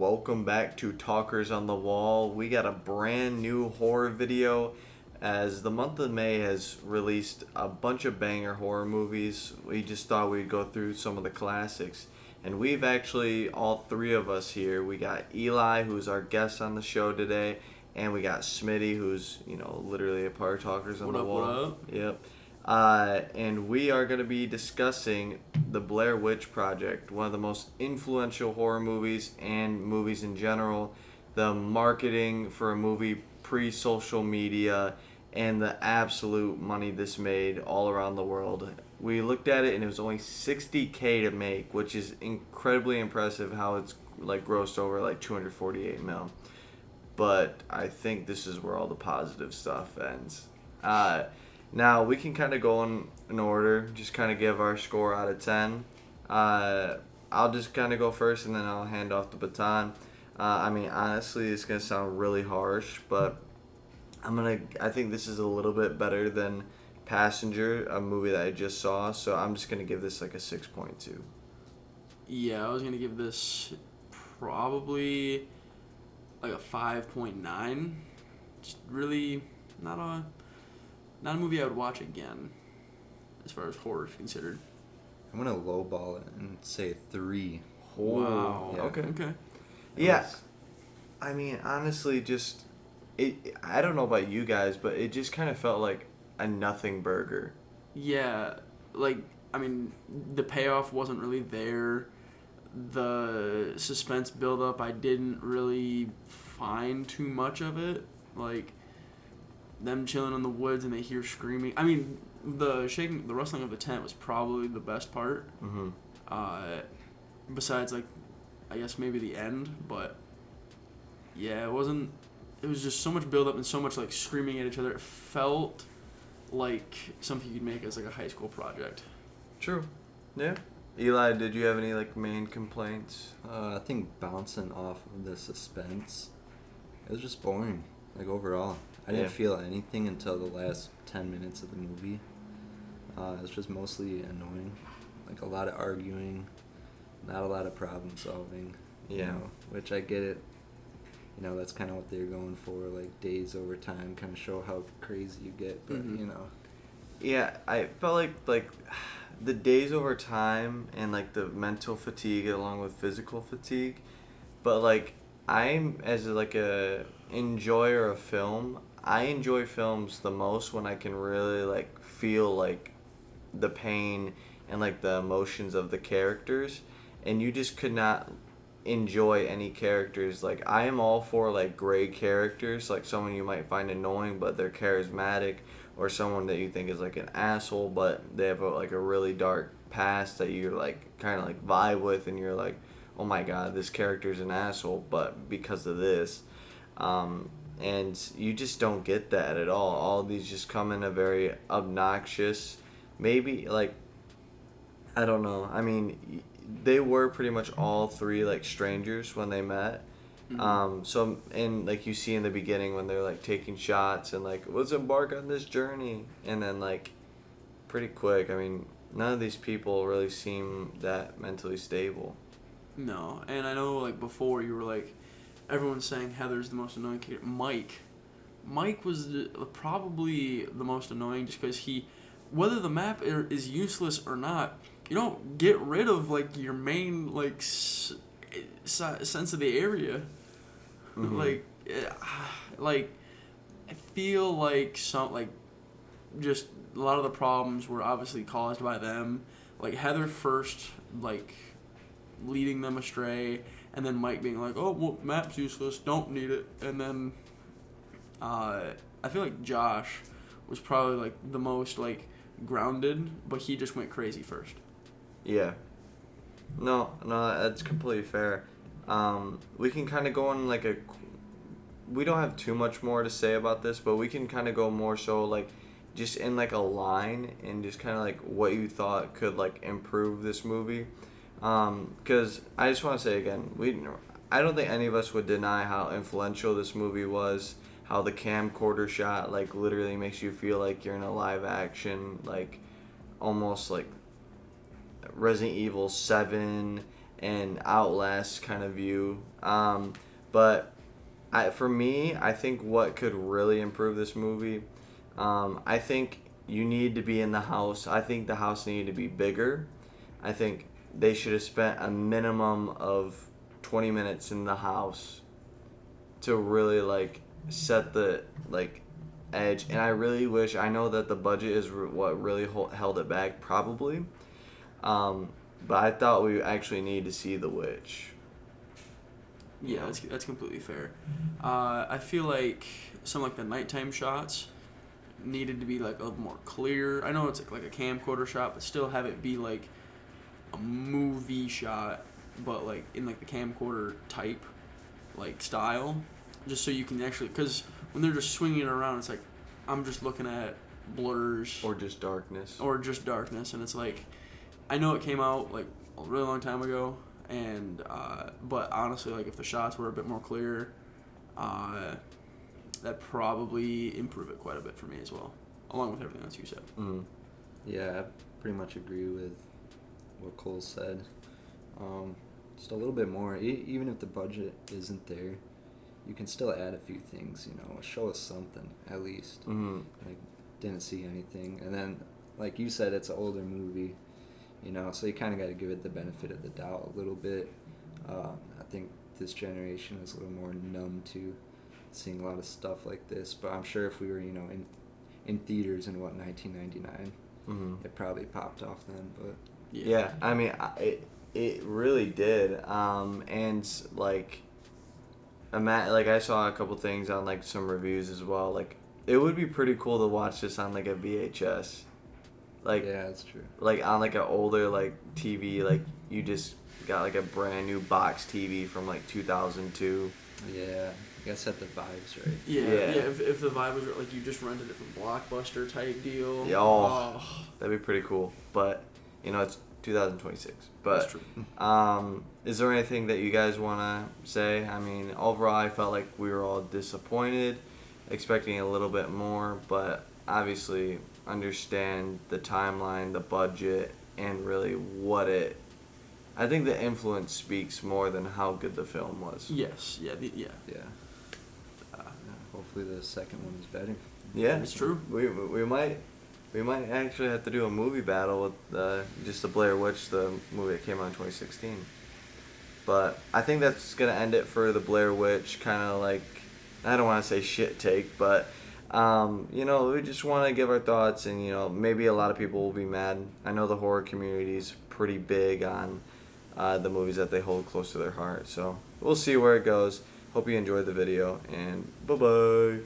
welcome back to Talkers on the Wall. We got a brand new horror video as the month of May has released a bunch of banger horror movies. We just thought we'd go through some of the classics. And we've actually, all three of us here, we got Eli, who's our guest on the show today, and we got Smitty, who's, literally a part of Talkers on the Wall. What up? Yep. And we are going to be discussing the Blair Witch Project, one of the most influential horror movies and movies in general. The marketing for a movie pre-social media and the absolute money this made all around the world. We looked at it and it was only $60K to make, which is incredibly impressive how it's grossed over 248 mil. But I think this is where all the positive stuff ends. Now, we can kind of go in order, just kind of give our score out of 10. I'll just kind of go first, and then I'll hand off the baton. Honestly, it's going to sound really harsh, but I think this is a little bit better than Passenger, a movie that I just saw, so I'm just going to give this a 6.2. Yeah, I was going to give this probably a 5.9. Just really not a movie I would watch again, as far as horror is considered. I'm going to lowball it and say 3. Wow. Yeah. Okay. Yeah. Honestly, I don't know about you guys, but it just kind of felt like a nothing burger. Yeah, the payoff wasn't really there. The suspense buildup, I didn't really find too much of it. Them chilling in the woods and they hear screaming. The rustling of the tent was probably the best part. Mm-hmm. Besides, I guess maybe the end, but yeah, it wasn't. It was just so much build-up and so much screaming at each other. It felt like something you'd make as a high school project. True. Yeah. Eli, did you have any main complaints? I think bouncing off of the suspense, it was just boring. Overall, I didn't feel anything until the last 10 minutes of the movie. It was just mostly annoying. A lot of arguing, not a lot of problem solving. Yeah. Which I get it. That's kind of what they're going for, days over time, kind of show how crazy you get, but, Yeah, I felt like the days over time and, the mental fatigue along with physical fatigue, but, I'm, as, a enjoyer of film, I enjoy films the most when I can really, feel, the pain and, the emotions of the characters, and you just could not enjoy any characters. I am all for gray characters, someone you might find annoying but they're charismatic, or someone that you think is an asshole but they have a really dark past that you kind of vibe with, and you're oh my god, this character's an asshole but because of this, and you just don't get that at all these just come in a very obnoxious, maybe I don't know, they were pretty much all three strangers when they met. You see in the beginning when they're taking shots and let's embark on this journey, and then pretty quick, none of these people really seem that mentally stable. No, and I know before you were everyone's saying Heather's the most annoying character. Mike was probably the most annoying just because whether the map is useless or not, you don't get rid of your main sense of the area. Mm-hmm. I feel just a lot of the problems were obviously caused by them. Heather first leading them astray, and then Mike being oh well, map's useless, don't need it, and then I feel Josh was probably the most grounded, but he just went crazy first. Yeah. No, that's completely fair. We can kind of go on we don't have too much more to say about this, but we can kind of go more so just in a line and just kind of what you thought could improve this movie. Because I just want to say again, I don't think any of us would deny how influential this movie was, how the camcorder shot literally makes you feel you're in a live action almost Resident Evil 7 and Outlast kind of view. But for me, I think what could really improve this movie, I think you need to be in the house. I think the house needed to be bigger. I think they should have spent a minimum of 20 minutes in the house to really like set the like edge. And I really wish, I know that the budget is what really held it back probably, but I thought we actually need to see the witch. Yeah, that's completely fair. I feel like some like the nighttime shots needed to be like a little more clear. I know it's like a camcorder shot, but still have it be like a movie shot, but like in like the camcorder type like style, just so you can actually, because when they're just swinging it around, it's like I'm just looking at blurs Or just darkness. And it's like I know it came out like a really long time ago, and but honestly, like if the shots were a bit more clear, that probably improve it quite a bit for me as well, along with everything else you said. Mm-hmm. Yeah, I pretty much agree with what Cole said. Just a little bit more. Even if the budget isn't there, you can still add a few things. Show us something at least. Mm-hmm. Like, didn't see anything, and then like you said, it's an older movie. So you kind of got to give it the benefit of the doubt a little bit. I think this generation is a little more numb to seeing a lot of stuff like this, but I'm sure if we were, in theaters in 1999, Mm-hmm. it probably popped off then. But Yeah, I mean, it really did. And like, like I saw a couple things on like some reviews as well. Like, it would be pretty cool to watch this on like a VHS. Like, yeah, that's true. Like on like an older like TV, like you just got like a brand new box TV from like 2002. Yeah, I guess set the vibes right. Yeah. Yeah. If the vibe was like you just rented it from Blockbuster type deal. Yeah, that'd be pretty cool. But it's 2026. But That's true. Is there anything that you guys want to say? I mean, overall, I felt like we were all disappointed, expecting a little bit more, but obviously understand the timeline, the budget, and really I think the influence speaks more than how good the film was. Yes. Yeah. Yeah. Hopefully the second one is better. Yeah, It's true. We might actually have to do a movie battle with just the Blair Witch, the movie that came out in 2016. But I think that's gonna end it for the Blair Witch. Kind of like, I don't want to say shit take, but we just want to give our thoughts, and maybe a lot of people will be mad. I know the horror community is pretty big on the movies that they hold close to their heart. So we'll see where it goes. Hope you enjoyed the video, and bye-bye.